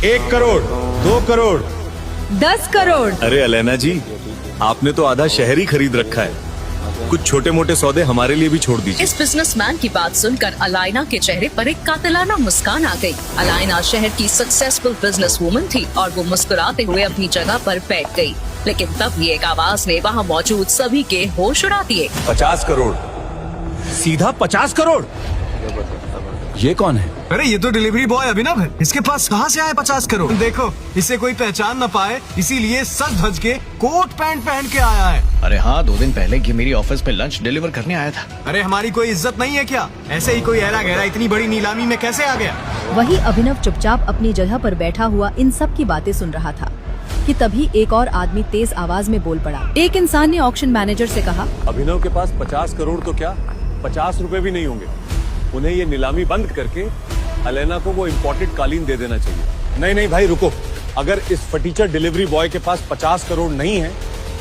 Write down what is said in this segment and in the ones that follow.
1 करोड़, 2 करोड़, 10 करोड़। अरे अलैना जी, आपने तो आधा शहर ही खरीद रखा है। कुछ छोटे मोटे सौदे हमारे लिए भी छोड़ दीजिए। इस बिजनेसमैन की बात सुनकर अलाइना के चेहरे पर एक कातिलाना मुस्कान आ गई। अलाइना शहर की सक्सेसफुल बिजनेस वूमन थी और वो मुस्कुराते हुए अपनी जगह पर बैठ गई। लेकिन तभी एक आवाज ने वहाँ मौजूद सभी के होश उड़ा दिए। 50 करोड़, सीधा 50 करोड़। ये कौन है? अरे ये तो डिलीवरी बॉय अभिनव है। इसके पास कहाँ से आए 50 करोड़? देखो, इसे कोई पहचान न पाए इसीलिए सज धज के कोट पैंट पहन के आया है। अरे हाँ, 2 दिन पहले ये मेरी ऑफिस पे लंच डिलीवर करने आया था। अरे हमारी कोई इज्जत नहीं है क्या? ऐसे ही कोई ऐरा गहरा इतनी बड़ी नीलामी में कैसे आ गया? वही अभिनव चुपचाप अपनी जगह पर बैठा हुआ इन सब की बातें सुन रहा था कि तभी एक और आदमी तेज आवाज में बोल पड़ा। एक इंसान ने ऑक्शन मैनेजर से कहा, अभिनव के पास 50 करोड़ तो क्या 50 रुपए भी नहीं होंगे। उन्हें ये नीलामी बंद करके अलैना को वो इम्पोर्टेड कालीन दे देना चाहिए। नहीं नहीं भाई रुको, अगर इस फटीचर डिलीवरी बॉय के पास 50 करोड़ नहीं है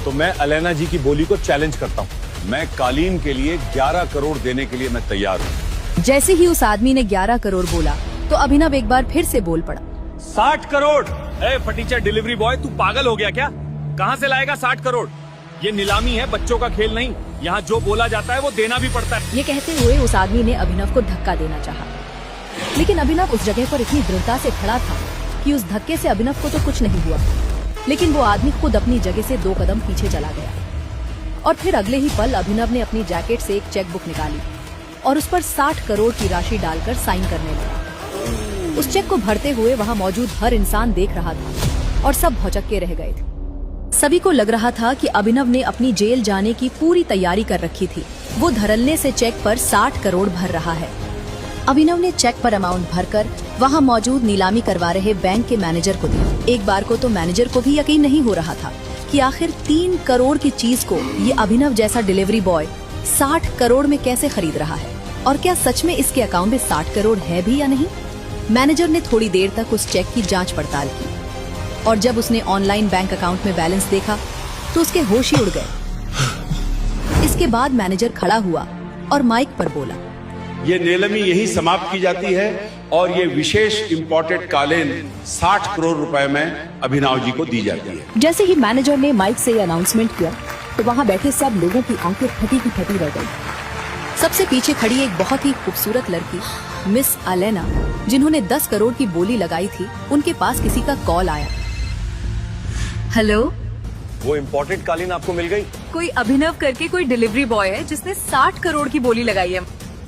तो मैं अलैना जी की बोली को चैलेंज करता हूँ। मैं कालीन के लिए 11 करोड़ देने के लिए मैं तैयार हूँ। जैसे ही उस आदमी ने 11 करोड़ बोला तो अभिनव एक बार फिर से बोल पड़ा। 60 करोड़। ए फटीचर डिलीवरी बॉय, तू पागल हो गया क्या? कहाँ से लाएगा 60 करोड़? ये नीलामी है, बच्चों का खेल नहीं। यहाँ जो बोला जाता है वो देना भी पड़ता है। ये कहते हुए उस आदमी ने अभिनव को धक्का देना चाहा, लेकिन अभिनव उस जगह पर इतनी दृढ़ता से खड़ा था कि उस धक्के से अभिनव को तो कुछ नहीं हुआ। लेकिन वो आदमी खुद अपनी जगह से 2 कदम पीछे चला गया और फिर अगले ही पल अभिनव ने अपनी जैकेट से एक चेक बुक निकाली और उस पर 60 करोड़ की राशि डालकर साइन करने लगा। उस चेक को भरते हुए वहाँ मौजूद हर इंसान देख रहा था और सब भौचक्के रह गए थे। सभी को लग रहा था कि अभिनव ने अपनी जेल जाने की पूरी तैयारी कर रखी थी। वो धड़ल्ले से चेक पर 60 करोड़ भर रहा है। अभिनव ने चेक पर अमाउंट भरकर वहाँ मौजूद नीलामी करवा रहे बैंक के मैनेजर को दिया। एक बार को तो मैनेजर को भी यकीन नहीं हो रहा था कि आखिर 3 करोड़ की चीज को ये अभिनव जैसा डिलीवरी बॉय 60 करोड़ में कैसे खरीद रहा है और क्या सच में इसके अकाउंट में 60 करोड़ है भी या नहीं। मैनेजर ने थोड़ी देर तक उस चेक की जाँच पड़ताल की और जब उसने ऑनलाइन बैंक अकाउंट में बैलेंस देखा तो उसके होश ही उड़ गए। इसके बाद मैनेजर खड़ा हुआ और माइक पर बोला, ये नीलामी यही समाप्त की जाती है और ये विशेष इम्पोर्टेड कालीन 60 करोड़ रुपए में अभिनव जी को दी जाती है। जैसे ही मैनेजर ने माइक से अनाउंसमेंट किया तो वहाँ बैठे सब लोगों की आंखें फटी की फटी रह गई। सबसे पीछे खड़ी एक बहुत ही खूबसूरत लड़की मिस अलैना, जिन्होंने 10 करोड़ की बोली लगाई थी, उनके पास किसी का कॉल आया। हेलो, वो इम्पोर्टेड कालीन आपको मिल गई? कोई अभिनव करके कोई डिलीवरी बॉय है जिसने 60 करोड़ की बोली लगाई है।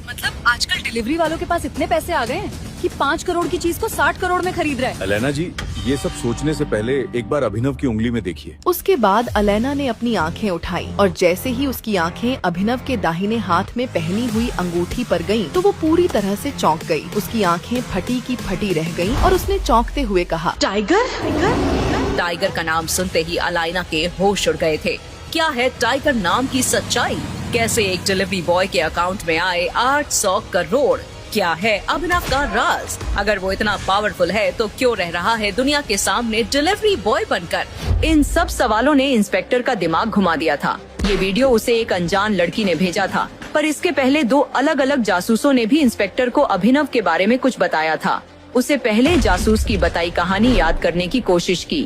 मतलब आजकल डिलीवरी वालों के पास इतने पैसे आ गए हैं कि 5 करोड़ की चीज को 60 करोड़ में खरीद रहा है। अलैना जी, ये सब सोचने से पहले एक बार अभिनव की उंगली में देखिए। उसके बाद अलैना ने अपनी आंखें उठाई और जैसे ही उसकी आंखें अभिनव के दाहिने हाथ में पहनी हुई अंगूठी पर गईं, तो वो पूरी तरह से चौंक गई। उसकी आंखें फटी की फटी रह गईं और उसने चौंकते हुए कहा, टाइगर? टाइगर का नाम सुनते ही अलाइना के होश उड़ गए थे। क्या है टाइगर नाम की सच्चाई? कैसे एक डिलीवरी बॉय के अकाउंट में आए 800 करोड़? क्या है अभिनव का राज? अगर वो इतना पावरफुल है तो क्यों रह रहा है दुनिया के सामने डिलीवरी बॉय बनकर? इन सब सवालों ने इंस्पेक्टर का दिमाग घुमा दिया था। ये वीडियो उसे एक अनजान लड़की ने भेजा था, पर इसके पहले 2 अलग अलग जासूसों ने भी इंस्पेक्टर को अभिनव के बारे में कुछ बताया था। उसे पहले जासूस की बताई कहानी याद करने की कोशिश की।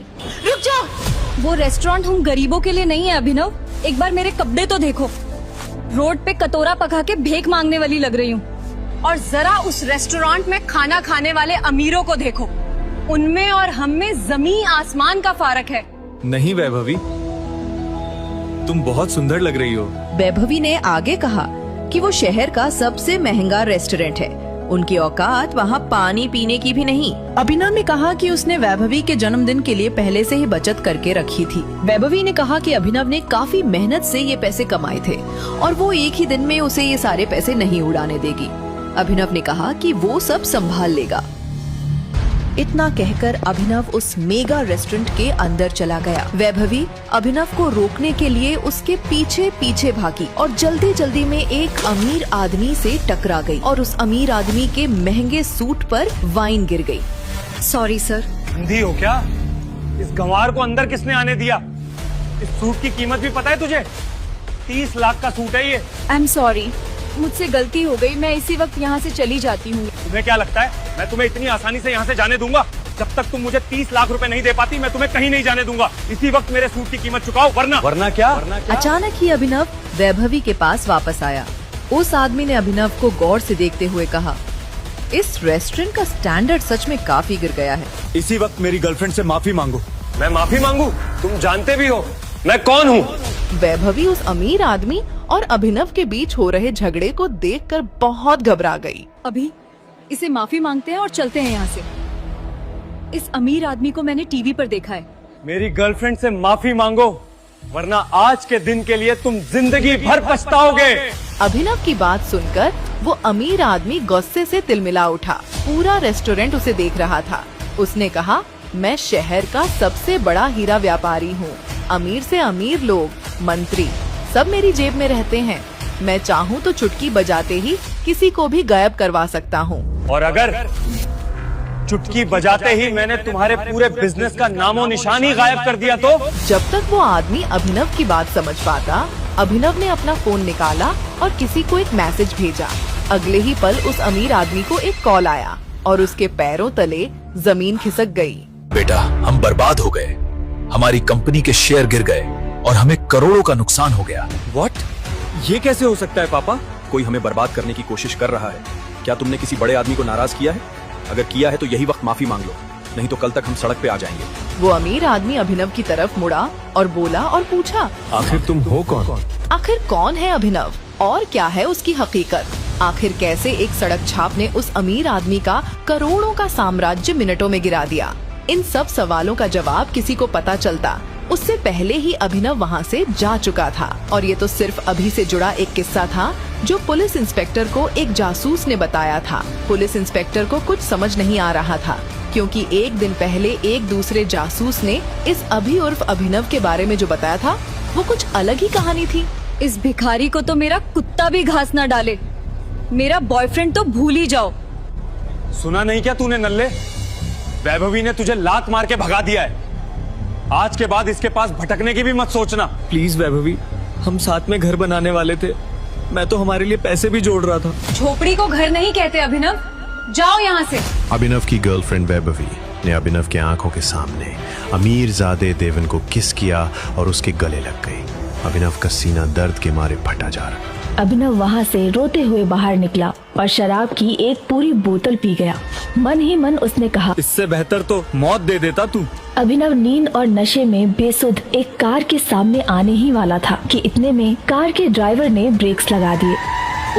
रुक जाओ, वो रेस्टोरेंट हम गरीबों के लिए नहीं है अभिनव। एक बार मेरे कपड़े तो देखो, रोड पे कटोरा पका के भीख मांगने वाली लग रही हूँ। और जरा उस रेस्टोरेंट में खाना खाने वाले अमीरों को देखो, उनमें और हम में जमीन आसमान का फर्क है। नहीं वैभवी, तुम बहुत सुंदर लग रही हो। वैभवी ने आगे कहा कि वो शहर का सबसे महंगा रेस्टोरेंट है। उनकी औकात वहाँ पानी पीने की भी नहीं। अभिनव ने कहा कि उसने वैभवी के जन्मदिन के लिए पहले से ही बचत करके रखी थी। वैभवी ने कहा कि अभिनव ने काफी मेहनत से ये पैसे कमाए थे और वो एक ही दिन में उसे ये सारे पैसे नहीं उड़ाने देगी। अभिनव ने कहा कि वो सब संभाल लेगा। इतना कहकर अभिनव उस मेगा रेस्टोरेंट के अंदर चला गया। वैभवी अभिनव को रोकने के लिए उसके पीछे पीछे भागी और जल्दी जल्दी में एक अमीर आदमी से टकरा गई और उस अमीर आदमी के महंगे सूट पर वाइन गिर गई। Sorry sir. अंधी हो क्या? इस गंवार को अंदर किसने आने दिया? इस सूट की कीमत भी पता है तुझे? 30 लाख का सूट है ये। आई एम सॉरी, मुझसे गलती हो गई। मैं इसी वक्त यहाँ से चली जाती हूँ। तुम्हें क्या लगता है मैं तुम्हें इतनी आसानी से यहाँ से जाने दूंगा? जब तक तुम मुझे 30 लाख रुपए नहीं दे पाती मैं तुम्हें कहीं नहीं जाने दूंगा। इसी वक्त मेरे सूट की कीमत चुकाओ वरना क्या? अचानक ही अभिनव वैभवी के पास वापस आया। उस आदमी ने अभिनव को गौर से देखते हुए कहा, इस रेस्टोरेंट का स्टैंडर्ड सच में काफी गिर गया है। इसी वक्त मेरी गर्लफ्रेंड से माफी मांगो। मैं माफी मांगू? तुम जानते भी हो मैं कौन हूँ। वैभवी उस अमीर आदमी और अभिनव के बीच हो रहे झगड़े को देखकर बहुत घबरा गई। अभी इसे माफी मांगते हैं और चलते हैं यहाँ से। इस अमीर आदमी को मैंने टीवी पर देखा है। मेरी गर्लफ्रेंड से माफी मांगो वरना आज के दिन के लिए तुम जिंदगी भर पछताओगे। अभिनव की बात सुनकर वो अमीर आदमी गुस्से से तिलमिला उठा। पूरा रेस्टोरेंट उसे देख रहा था। उसने कहा, मैं शहर का सबसे बड़ा हीरा व्यापारी हूँ। अमीर से अमीर लोग, मंत्री सब मेरी जेब में रहते हैं। मैं चाहूँ तो चुटकी बजाते ही किसी को भी गायब करवा सकता हूँ। और अगर चुटकी बजाते ही मैंने तुम्हारे पूरे बिजनेस का नामो निशान ही गायब कर दिया तो? जब तक वो आदमी अभिनव की बात समझ पाता, अभिनव ने अपना फोन निकाला और किसी को एक मैसेज भेजा। अगले ही पल उस अमीर आदमी को एक कॉल आया और उसके पैरों तले जमीन खिसक गई। बेटा, हम बर्बाद हो गए। हमारी कंपनी के शेयर गिर गए और हमें करोड़ों का नुकसान हो गया। व्हाट? ये कैसे हो सकता है पापा? कोई हमें बर्बाद करने की कोशिश कर रहा है। क्या तुमने किसी बड़े आदमी को नाराज किया है? अगर किया है तो यही वक्त माफी मांग लो, नहीं तो कल तक हम सड़क पे आ जाएंगे। वो अमीर आदमी अभिनव की तरफ मुड़ा और बोला और पूछा, आखिर तुम हो कौन? आखिर कौन है अभिनव और क्या है उसकी हकीकत? आखिर कैसे एक सड़क छाप ने उस अमीर आदमी का करोड़ों का साम्राज्य मिनटों में गिरा दिया? इन सब सवालों का जवाब किसी को पता चलता उससे पहले ही अभिनव वहाँ से जा चुका था। और ये तो सिर्फ अभी से जुड़ा एक किस्सा था जो पुलिस इंस्पेक्टर को एक जासूस ने बताया था। पुलिस इंस्पेक्टर को कुछ समझ नहीं आ रहा था क्योंकि एक दिन पहले एक दूसरे जासूस ने इस अभी उर्फ अभिनव के बारे में जो बताया था वो कुछ अलग ही कहानी थी। इस भिखारी को तो मेरा कुत्ता भी घास न डाले। मेरा बॉयफ्रेंड तो भूल ही जाओ। सुना नहीं क्या तूने नल्ले? वैभवी ने तुझे लात मार के भगा दिया है। आज के बाद इसके पास भटकने की भी मत सोचना। प्लीज वैभवी, हम साथ में घर बनाने वाले थे। मैं तो हमारे लिए पैसे भी जोड़ रहा था। झोपड़ी को घर नहीं कहते अभिनव, जाओ यहाँ से। अभिनव की गर्लफ्रेंड वैभवी ने अभिनव के आंखों के सामने अमीरजादे देवन को किस किया और उसके गले लग गई। अभिनव का सीना दर्द के मारे फटा जा रहा। अभिनव वहाँ से रोते हुए बाहर निकला और शराब की एक पूरी बोतल पी गया। मन ही मन उसने कहा, इससे बेहतर तो मौत दे देता तू। अभिनव नींद और नशे में बेसुध एक कार के सामने आने ही वाला था कि इतने में कार के ड्राइवर ने ब्रेक्स लगा दिए।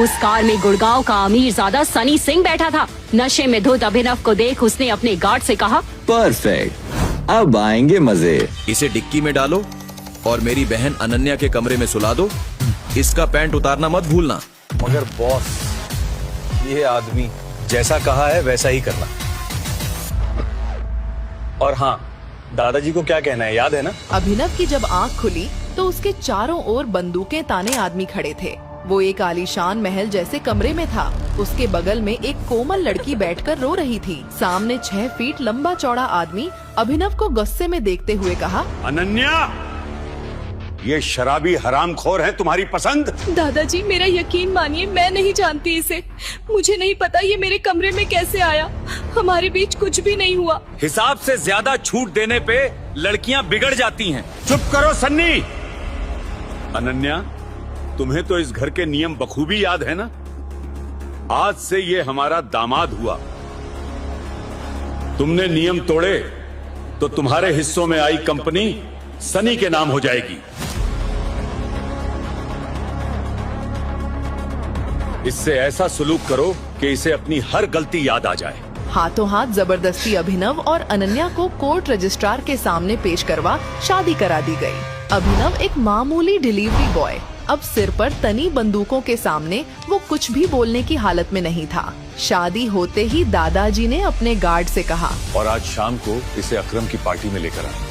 उस कार में गुड़गांव का अमीरजादा सनी सिंह बैठा था। नशे में धुत अभिनव को देख उसने अपने गार्ड से कहा, परफेक्ट, अब आएंगे मजे। इसे डिक्की में डालो और मेरी बहन अनन्या के कमरे में सुला दो। इसका पैंट उतारना मत भूलना। मगर बॉस, ये आदमी जैसा कहा है वैसा ही करना। और हाँ, दादाजी को क्या कहना है याद है ना? अभिनव की जब आंख खुली तो उसके चारों ओर बंदूकें ताने आदमी खड़े थे। वो एक आलीशान महल जैसे कमरे में था। उसके बगल में एक कोमल लड़की बैठकर रो रही थी। सामने 6 फीट लंबा चौड़ा आदमी अभिनव को गुस्से में देखते हुए कहा, अनन्या, ये शराबी हरामखोर है तुम्हारी पसंद? दादाजी मेरा यकीन मानिए, मैं नहीं जानती इसे। मुझे नहीं पता ये मेरे कमरे में कैसे आया। हमारे बीच कुछ भी नहीं हुआ। हिसाब से ज्यादा छूट देने पे लड़कियां बिगड़ जाती हैं। चुप करो सन्नी। अनन्या, तुम्हें तो इस घर के नियम बखूबी याद है ना? आज से ये हमारा दामाद हुआ। तुमने नियम तोड़े तो तुम्हारे हिस्सों में आई कंपनी सनी के नाम हो जाएगी। इससे ऐसा सलूक करो कि इसे अपनी हर गलती याद आ जाए। हाथों हाथ जबरदस्ती अभिनव और अनन्या को कोर्ट रजिस्ट्रार के सामने पेश करवा शादी करा दी गई। अभिनव एक मामूली डिलीवरी बॉय, अब सिर पर तनी बंदूकों के सामने वो कुछ भी बोलने की हालत में नहीं था। शादी होते ही दादाजी ने अपने गार्ड से कहा, और आज शाम को इसे अकरम की पार्टी में लेकर आए।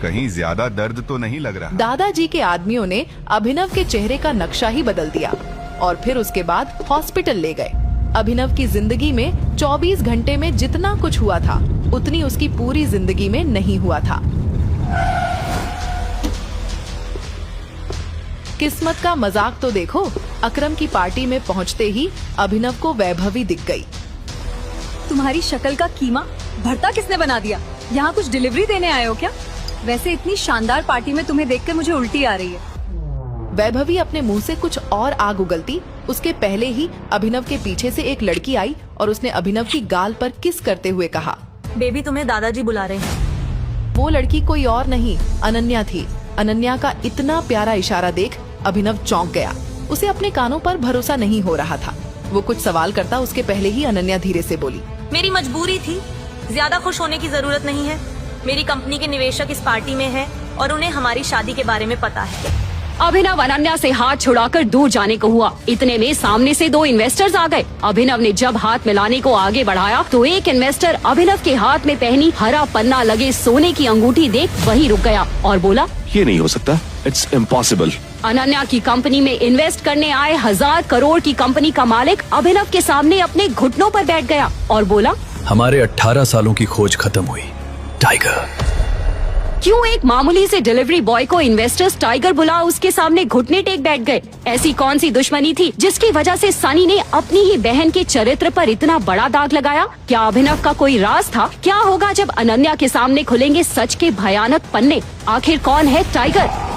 कहीं ज्यादा दर्द तो नहीं लग रहा? दादाजी के आदमियों ने अभिनव के चेहरे का नक्शा ही बदल दिया और फिर उसके बाद हॉस्पिटल ले गए। अभिनव की जिंदगी में 24 घंटे में जितना कुछ हुआ था उतनी उसकी पूरी जिंदगी में नहीं हुआ था। किस्मत का मजाक तो देखो, अकरम की पार्टी में पहुंचते ही अभिनव को वैभवी दिख गई। तुम्हारी शक्ल का कीमा भरता किसने बना दिया? यहाँ कुछ डिलीवरी देने आए हो क्या? वैसे इतनी शानदार पार्टी में तुम्हें देखकर मुझे उल्टी आ रही है। वैभवी अपने मुंह से कुछ और आग उगलती उसके पहले ही अभिनव के पीछे से एक लड़की आई और उसने अभिनव की गाल पर किस करते हुए कहा, बेबी तुम्हें दादाजी बुला रहे हैं। वो लड़की कोई और नहीं अनन्या थी। अनन्या का इतना प्यारा इशारा देख अभिनव चौंक गया। उसे अपने कानों पर भरोसा नहीं हो रहा था। वो कुछ सवाल करता उसके पहले ही अनन्या धीरे से बोली, मेरी मजबूरी थी, ज्यादा खुश होने की जरूरत नहीं है। मेरी कंपनी के निवेशक इस पार्टी में है और उन्हें हमारी शादी के बारे में पता है। अभिनव अनन्या से हाथ छुड़ाकर दूर जाने को हुआ। इतने में सामने से 2 इन्वेस्टर्स आ गए। अभिनव ने जब हाथ मिलाने को आगे बढ़ाया तो एक इन्वेस्टर अभिनव के हाथ में पहनी हरा पन्ना लगे सोने की अंगूठी देख वहीं रुक गया और बोला, ये नहीं हो सकता, इट्स इम्पॉसिबल। अनन्या की कंपनी में इन्वेस्ट करने आए 1000 करोड़ की कंपनी का मालिक अभिनव के सामने अपने घुटनों पर बैठ गया और बोला, हमारे 18 सालों की खोज खत्म हुई, टाइगर। क्यों एक मामूली से डिलीवरी बॉय को इन्वेस्टर्स टाइगर बुला उसके सामने घुटने टेक बैठ गए? ऐसी कौन सी दुश्मनी थी जिसकी वजह से सनी ने अपनी ही बहन के चरित्र पर इतना बड़ा दाग लगाया? क्या अभिनव का कोई राज था? क्या होगा जब अनन्या के सामने खुलेंगे सच के भयानक पन्ने? आखिर कौन है टाइगर?